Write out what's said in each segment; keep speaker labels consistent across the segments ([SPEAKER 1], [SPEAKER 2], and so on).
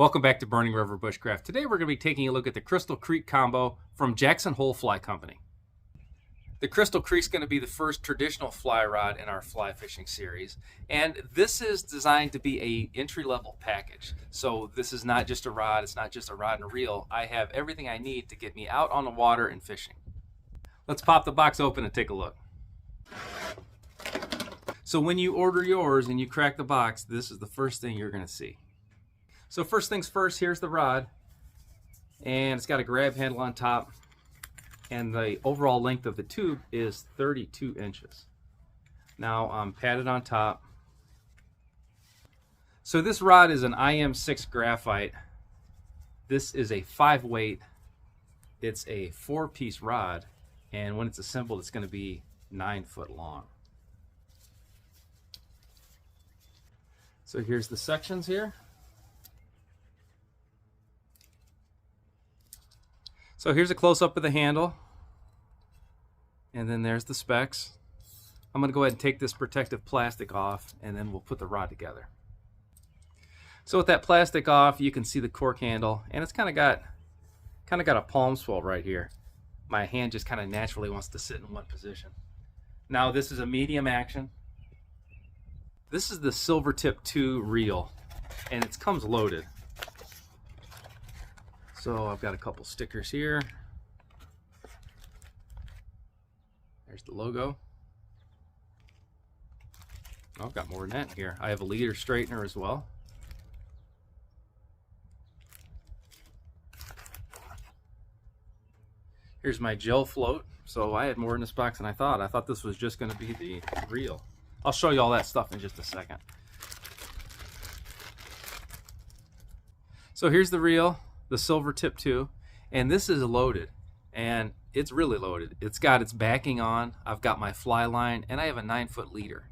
[SPEAKER 1] Welcome back to Burning River Bushcraft. Today we're going to be taking a look at the Crystal Creek combo from Jackson Hole Fly Company. The Crystal Creek is going to be the first traditional fly rod in our fly fishing series, and this is designed to be a entry-level package. So this is not just a rod, it's not just a rod and a reel. I have everything I need to get me out on the water and fishing. Let's pop the box open and take a look. So when you order yours and you crack the box, this is the first thing you're going to see. So first things first, here's the rod, and it's got a grab handle on top, and the overall length of the tube is 32 inches. Now I'm padded on top. So this rod is an IM6 graphite. This is a 5-weight. It's a 4-piece rod, and when it's assembled, it's going to be 9 foot long. So here's the sections here. So here's a close-up of the handle, and then there's the specs. I'm going to go ahead and take this protective plastic off, and then we'll put the rod together. So with that plastic off, you can see the cork handle, and it's kind of got a palm swell right here. My hand just kind of naturally wants to sit in one position. Now this is a medium action. This is the Silvertip 2 reel, and it comes loaded. So I've got a couple stickers here. There's the logo. Oh, I've got more than that here. I have a leader straightener as well. Here's my gel float. So I had more in this box than I thought. I thought this was just going to be the reel. I'll show you all that stuff in just a second. So here's the reel, the Silvertip 2, and this is loaded, and it's really loaded. It's got its backing on, I've got my fly line, and I have a 9-foot leader.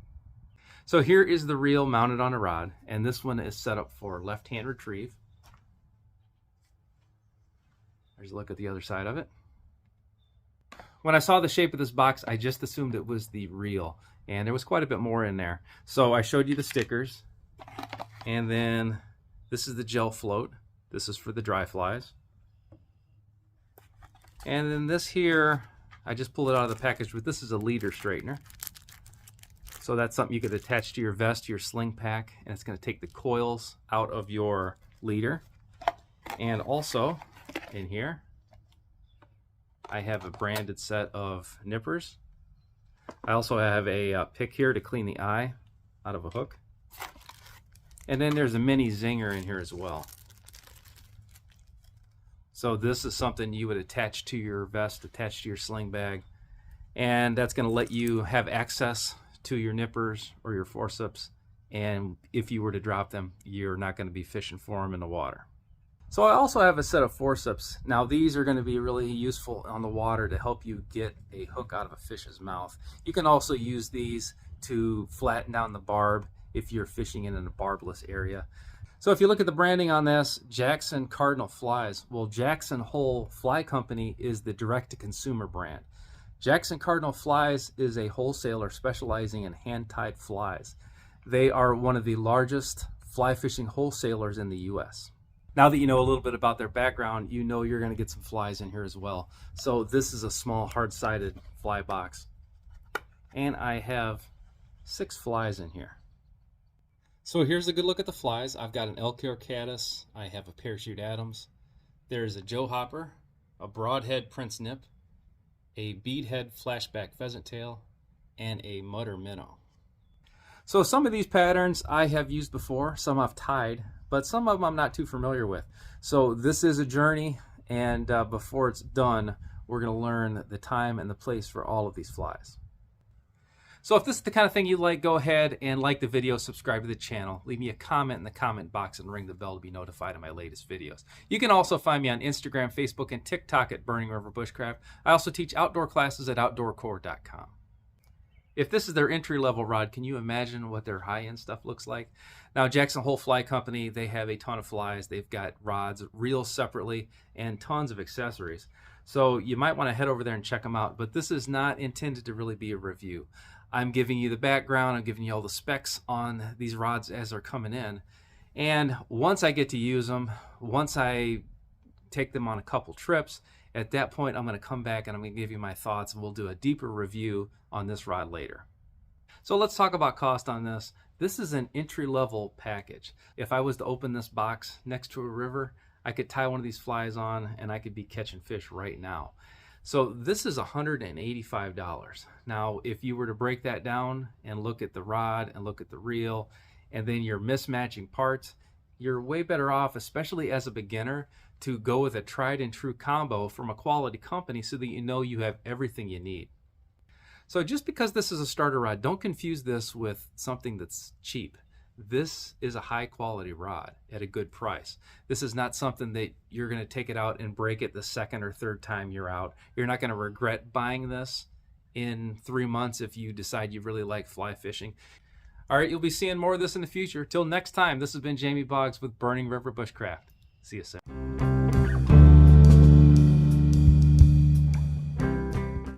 [SPEAKER 1] So here is the reel mounted on a rod, and this one is set up for left-hand retrieve. There's a look at the other side of it. When I saw the shape of this box, I just assumed it was the reel, and there was quite a bit more in there. So I showed you the stickers, and then this is the gel float. This is for the dry flies. And then this here, I just pulled it out of the package, but this is a leader straightener. So that's something you could attach to your vest, your sling pack, and it's going to take the coils out of your leader. And also, in here, I have a branded set of nippers. I also have a pick here to clean the eye out of a hook. And then there's a mini zinger in here as well. So this is something you would attach to your vest, attach to your sling bag, and that's going to let you have access to your nippers or your forceps, and if you were to drop them, you're not going to be fishing for them in the water. So I also have a set of forceps. Now these are going to be really useful on the water to help you get a hook out of a fish's mouth. You can also use these to flatten down the barb if you're fishing in a barbless area. So if you look at the branding on this, Jackson Cardinal Flies. Well, Jackson Hole Fly Company is the direct-to-consumer brand. Jackson Cardinal Flies is a wholesaler specializing in hand-tied flies. They are one of the largest fly fishing wholesalers in the U.S. Now that you know a little bit about their background, you know you're going to get some flies in here as well. So this is a small hard-sided fly box. And I have 6 flies in here. So here's a good look at the flies. I've got an Elkhorn caddis, I have a Parachute Adams, there's a Joe Hopper, a Broadhead Prince Nip, a Beadhead Flashback Pheasant Tail, and a Mutter Minnow. So some of these patterns I have used before, some I've tied, but some of them I'm not too familiar with. So this is a journey, and before it's done, we're going to learn the time and the place for all of these flies. So if this is the kind of thing you like, go ahead and like the video, subscribe to the channel, leave me a comment in the comment box, and ring the bell to be notified of my latest videos. You can also find me on Instagram, Facebook, and TikTok at Burning River Bushcraft. I also teach outdoor classes at OutdoorCore.com. If this is their entry-level rod, can you imagine what their high-end stuff looks like? Now, Jackson Hole Fly Company, they have a ton of flies. They've got rods, reels separately, and tons of accessories. So you might want to head over there and check them out, but this is not intended to really be a review. I'm giving you the background, I'm giving you all the specs on these rods as they're coming in, And once I get to use them, once I take them on a couple trips, at that point I'm going to come back and I'm going to give you my thoughts, and we'll do a deeper review on this rod later. So let's talk about cost on this. This is an entry-level package. If I was to open this box next to a river, I could tie one of these flies on and I could be catching fish right now. So this is $185. Now, if you were to break that down and look at the rod and look at the reel, and then you're mismatching parts, you're way better off, especially as a beginner, to go with a tried and true combo from a quality company so that you know you have everything you need. So just because this is a starter rod, don't confuse this with something that's cheap. This is a high quality rod at a good price. This is not something that you're going to take it out and break it the second or third time you're out. You're not going to regret buying this in 3 months if you decide you really like fly fishing. All right, you'll be seeing more of this in the future. Till next time, this has been Jamie Boggs with Burning River Bushcraft. See you soon.